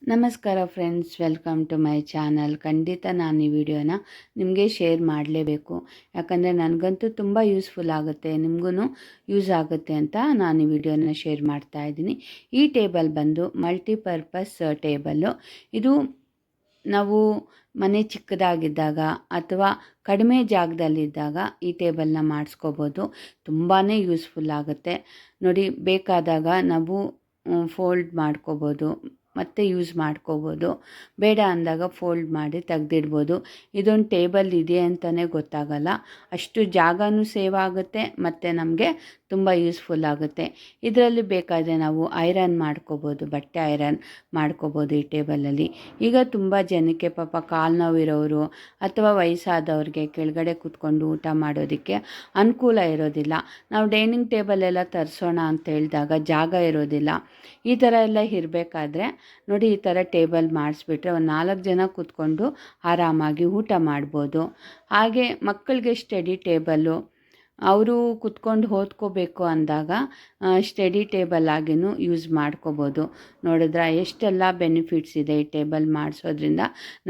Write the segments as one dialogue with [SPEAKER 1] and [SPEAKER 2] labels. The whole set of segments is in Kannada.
[SPEAKER 1] ನಮಸ್ಕಾರ friends, welcome to my channel. ಖಂಡಿತ ನಾನು ಈ ವಿಡಿಯೋನ ನಿಮಗೆ ಶೇರ್ ಮಾಡಲೇಬೇಕು. ಯಾಕಂದರೆ ನನಗಂತೂ ತುಂಬ ಯೂಸ್ಫುಲ್ ಆಗುತ್ತೆ, ನಿಮಗೂ ಯೂಸ್ ಆಗುತ್ತೆ ಅಂತ ನಾನು ಈ ವಿಡಿಯೋನ ಶೇರ್ ಮಾಡ್ತಾ ಇದ್ದೀನಿ. ಈ ಟೇಬಲ್ ಬಂದು ಮಲ್ಟಿಪರ್ಪಸ್ ಟೇಬಲ್ಲು. ಇದು ನಾವು ಮನೆ ಚಿಕ್ಕದಾಗಿದ್ದಾಗ ಅಥವಾ ಕಡಿಮೆ ಜಾಗದಲ್ಲಿದ್ದಾಗ ಈ ಟೇಬಲ್ನ ಮಾಡಿಸ್ಕೋಬೋದು. ತುಂಬಾ ಯೂಸ್ಫುಲ್ ಆಗುತ್ತೆ ನೋಡಿ. ಬೇಕಾದಾಗ ನಾವು ಫೋಲ್ಡ್ ಮಾಡ್ಕೋಬೋದು ಮತ್ತು ಯೂಸ್ ಮಾಡ್ಕೋಬೋದು. ಬೇಡ ಅಂದಾಗ ಫೋಲ್ಡ್ ಮಾಡಿ ತೆಗೆದಿಡ್ಬೋದು. ಇದೊಂದು ಟೇಬಲ್ ಇದೆ ಅಂತಲೇ ಗೊತ್ತಾಗಲ್ಲ, ಅಷ್ಟು ಜಾಗನೂ ಸೇವ್ ಆಗುತ್ತೆ ಮತ್ತು ನಮಗೆ ತುಂಬ ಯೂಸ್ಫುಲ್ ಆಗುತ್ತೆ. ಇದರಲ್ಲಿ ಬೇಕಾದರೆ ನಾವು ಐರನ್ ಮಾಡ್ಕೋಬೋದು, ಬಟ್ಟೆ ಐರನ್ ಮಾಡ್ಕೋಬೋದು ಈ ಟೇಬಲಲ್ಲಿ. ಈಗ ತುಂಬ ಜನಕ್ಕೆ ಪಾಪ ಕಾಲು ನೋವಿರೋರು ಅಥವಾ ವಯಸ್ಸಾದವ್ರಿಗೆ ಕೆಳಗಡೆ ಕೂತ್ಕೊಂಡು ಊಟ ಮಾಡೋದಕ್ಕೆ ಅನುಕೂಲ ಇರೋದಿಲ್ಲ. ನಾವು ಡೈನಿಂಗ್ ಟೇಬಲೆಲ್ಲ ತರಿಸೋಣ ಅಂತ ಹೇಳಿದಾಗ ಜಾಗ ಇರೋದಿಲ್ಲ. ಈ ಥರ ಎಲ್ಲ ಇರಬೇಕಾದ್ರೆ ನೋಡಿ, ಈ ಥರ ಟೇಬಲ್ ಮಾಡಿಸ್ಬಿಟ್ರೆ ಒಂದು 4 ಜನ ಕೂತ್ಕೊಂಡು ಆರಾಮಾಗಿ ಊಟ ಮಾಡ್ಬೋದು. ಹಾಗೆ ಮಕ್ಕಳಿಗೆ ಸ್ಟಡಿ ಟೇಬಲ್ಲು, ಅವರು ಕೂತ್ಕೊಂಡು ಓದ್ಕೋಬೇಕು ಅಂದಾಗ ಸ್ಟಡಿ ಟೇಬಲ್ ಆಗಿಯೂ ಯೂಸ್ ಮಾಡ್ಕೋಬೋದು. ನೋಡಿದ್ರೆ ಎಷ್ಟೆಲ್ಲ ಬೆನಿಫಿಟ್ಸ್ ಇದೆ ಈ ಟೇಬಲ್ ಮಾಡಿಸೋದ್ರಿಂದ.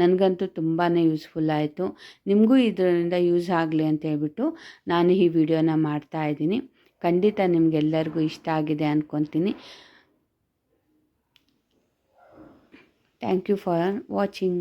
[SPEAKER 1] ನನಗಂತೂ ತುಂಬಾ ಯೂಸ್ಫುಲ್ ಆಯಿತು. ನಿಮಗೂ ಇದರಿಂದ ಯೂಸ್ ಆಗಲಿ ಅಂತ ಹೇಳ್ಬಿಟ್ಟು ನಾನು ಈ ವಿಡಿಯೋನ ಮಾಡ್ತಾಯಿದ್ದೀನಿ. ಖಂಡಿತ ನಿಮಗೆಲ್ಲರಿಗೂ ಇಷ್ಟ ಆಗಿದೆ ಅಂದ್ಕೊತೀನಿ. Thank you for watching.